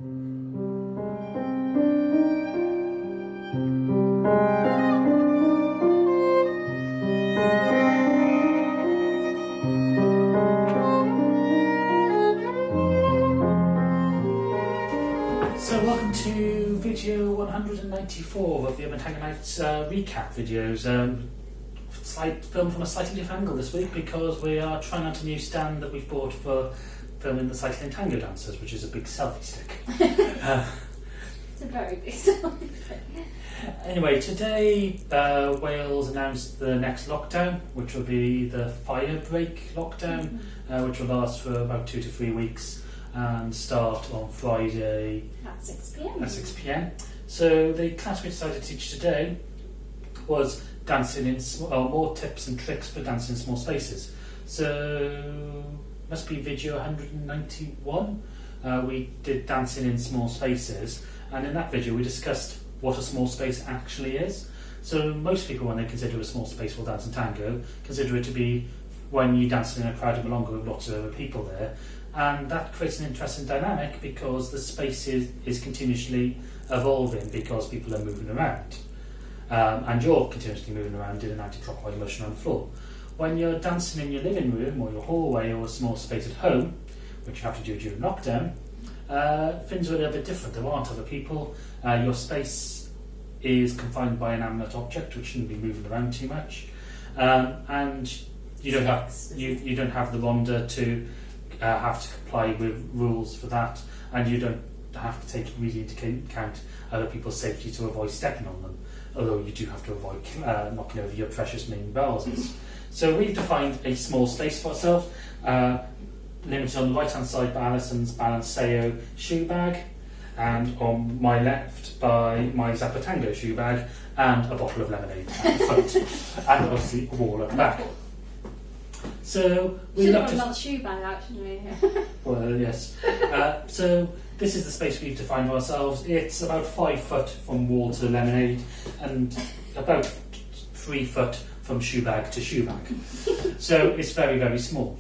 So welcome to video 194 of the Urban Hangar Nights recap videos. Film from a slightly different angle this week because we are trying out a new stand that we've bought for filming the cycling tango dancers, which is a big selfie stick. It's a very big selfie stick. Anyway, today Wales announced the next lockdown, which will be the fire break lockdown, which will last for about 2 to 3 weeks and start on Friday At 6 p.m. at 6 p.m. So the class we decided to teach today was dancing in more tips and tricks for dancing in small spaces. So must be video 191. We did dancing in small spaces, and in that video we discussed what a small space actually is. So most people, when they consider a small space for dance and tango, consider it to be when you dance in a crowded milonga with lots of other people there. And that creates an interesting dynamic because the space is continuously evolving because people are moving around. And you're continuously moving around in an anti-clockwise motion on the floor. When you're dancing in your living room or your hallway or a small space at home, which you have to do during lockdown, things are a little bit different. There aren't other people. Your space is confined by an inanimate object which shouldn't be moving around too much. And you don't have the rhonda to have to comply with rules for that, and you don't have to take really into account other people's safety to avoid stepping on them, although you do have to avoid knocking over your precious mini vases. So we've defined a small space for ourselves, limited on the right hand side by Alison's Balanceo shoe bag, and on my left by my Zappa Tango shoe bag, and a bottle of lemonade at the front, and obviously a wall at the back. So we should looked have at another shoe bag actually. well, yes. So this is the space we've defined for ourselves. It's about 5 foot from wall to lemonade, and about 3 foot from shoe bag to shoe bag. So it's very, very small.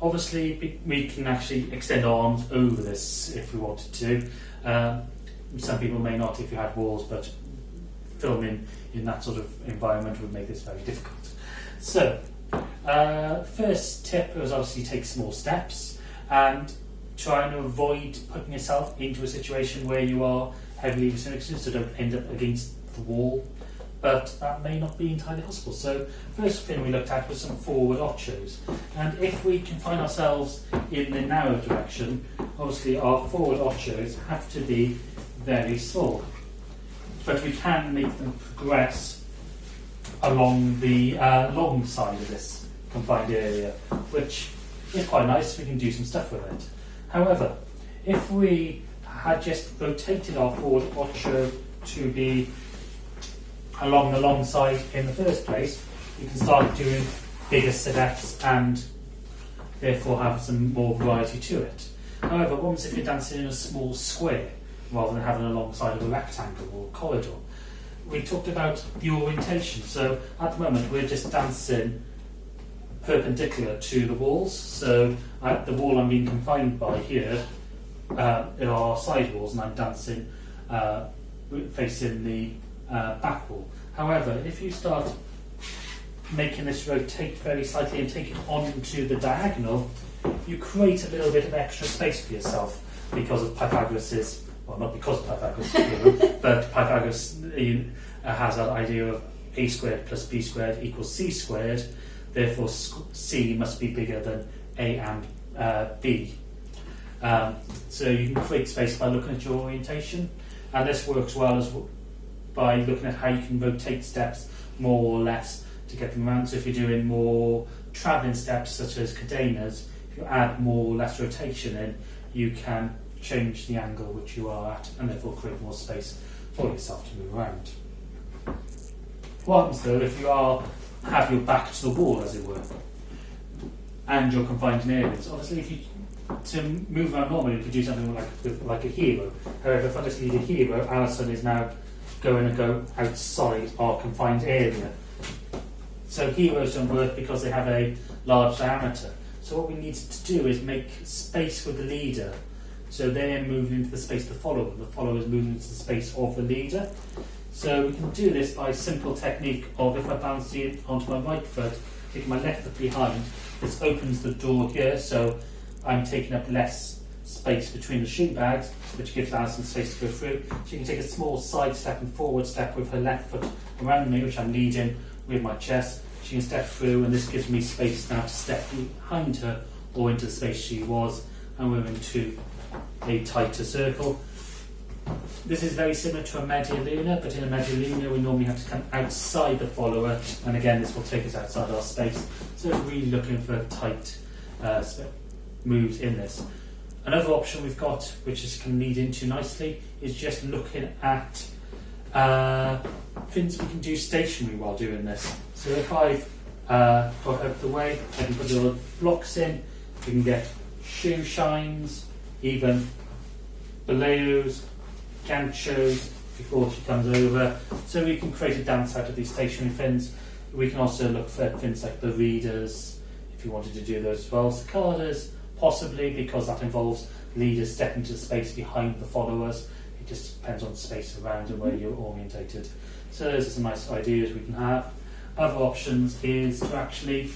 Obviously, we can actually extend our arms over this if we wanted to. Some people may not if you had walls, but filming in that sort of environment would make this very difficult. So, first tip was obviously take small steps and try and avoid putting yourself into a situation where you are heavily restricted, so don't end up against the wall. But that may not be entirely possible. So first thing we looked at was some forward ochos. And if we confine ourselves in the narrow direction, obviously our forward ochos have to be very small. But we can make them progress along the long side of this confined area, which is quite nice. We can do some stuff with it. However, if we had just rotated our forward ocho to be along the long side in the first place, you can start doing bigger steps and therefore have some more variety to it. However, once if you're dancing in a small square rather than having a long side of a rectangle or corridor, we talked about the orientation. So at the moment we're just dancing perpendicular to the walls. So at the wall I'm being confined by here are side walls, and I'm dancing facing the back wall. However, if you start making this rotate very slightly and take it onto the diagonal, you create a little bit of extra space for yourself because of Pythagoras's, well, not because of Pythagoras' theorem, but Pythagoras has that idea of a squared plus b squared equals c squared, therefore c must be bigger than a and b. So you can create space by looking at your orientation, and this works well as by looking at how you can rotate steps more or less to get them around. So if you're doing more travelling steps such as cadenas, if you add more or less rotation in, you can change the angle which you are at and therefore create more space for yourself to move around. What happens though if you have your back to the wall, as it were, and you're confined in areas? Obviously, if you to move around normally, you could do something like a hero. However, for this leader hero, Alison is now going to go outside our confined area. So heroes don't work because they have a large diameter. So what we need to do is make space with the leader So they're moving into the space of the follower. The follower is moving into the space of the leader. So we can do this by a simple technique of, if I bounce it onto my right foot, taking my left foot behind, this opens the door here, so I'm taking up less space between the shoe bags, which gives Alison space to go through. She can take a small side step and forward step with her left foot around me, which I'm leading with my chest. She can step through, and this gives me space now to step behind her or into the space she was, and we're into a tighter circle. This is very similar to a Media Luna, but in a Media Luna we normally have to come outside the follower, and again this will take us outside our space. So we're really looking for tight moves in this. Another option we've got, which this can lead into nicely, is just looking at things we can do stationary while doing this. So if I've got out of the way, I can put little blocks in. We can get shoe shines, even belayos, ganchos before she comes over. So we can create a dance out of these stationary fins. We can also look for things like the readers, if you wanted to do those as well. Cicadas, possibly, because that involves leaders stepping to the space behind the followers. It just depends on the space around and where you're orientated. So those are some nice ideas we can have. Other options is to actually,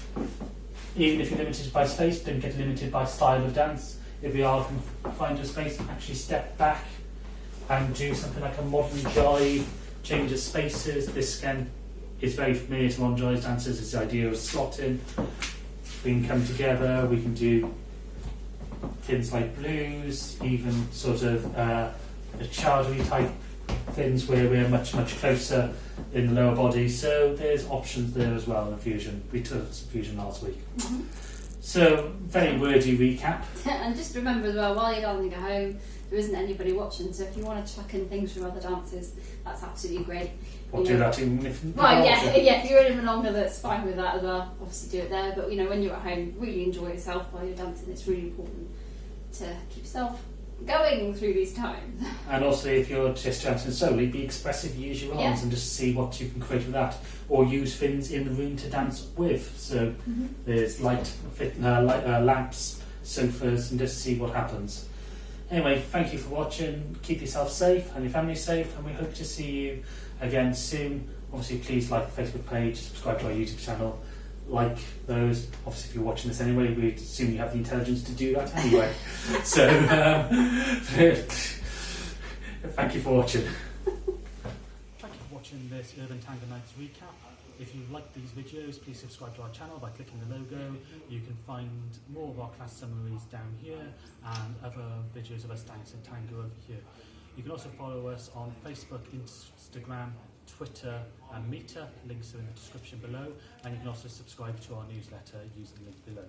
even if you're limited by space, don't get limited by style of dance. If we are to find a space, actually step back and do something like a modern jive, change of spaces. This again is very familiar to modern jive dancers. It's the idea of slotting. We can come together, we can do things like blues, even sort of a chowdery type things where we're much closer in the lower body. So there's options there as well in fusion. We took some fusion last week. Mm-hmm. So very wordy recap. And just remember as well, while you're dancing at home, there isn't anybody watching, so if you want to chuck in things from other dances, that's absolutely great. We'll do that even if well, yeah, if you're in a longer, that's fine with that as well. Obviously do it there, but when you're at home, really enjoy yourself while you're dancing. It's really important to keep yourself going through these times. And also, if you're just dancing solely, be expressive, use your arms and just see what you can create with that, or use things in the room to dance with. So there's lamps, sofas, and just see what happens. Anyway, thank you for watching. Keep yourself safe and your family safe, and we hope to see you again soon. Obviously, please like the Facebook page, subscribe to our YouTube channel, like those. Obviously, if you're watching this anyway, we assume you have the intelligence to do that anyway. So, thank you for watching. Thank you for watching this Urban Tango Nights recap. If you like these videos, please subscribe to our channel by clicking the logo. You can find more of our class summaries down here and other videos of us dancing tango over here. You can also follow us on Facebook, Instagram, Twitter and Meter. Links are in the description below, and you can also subscribe to our newsletter using the link below.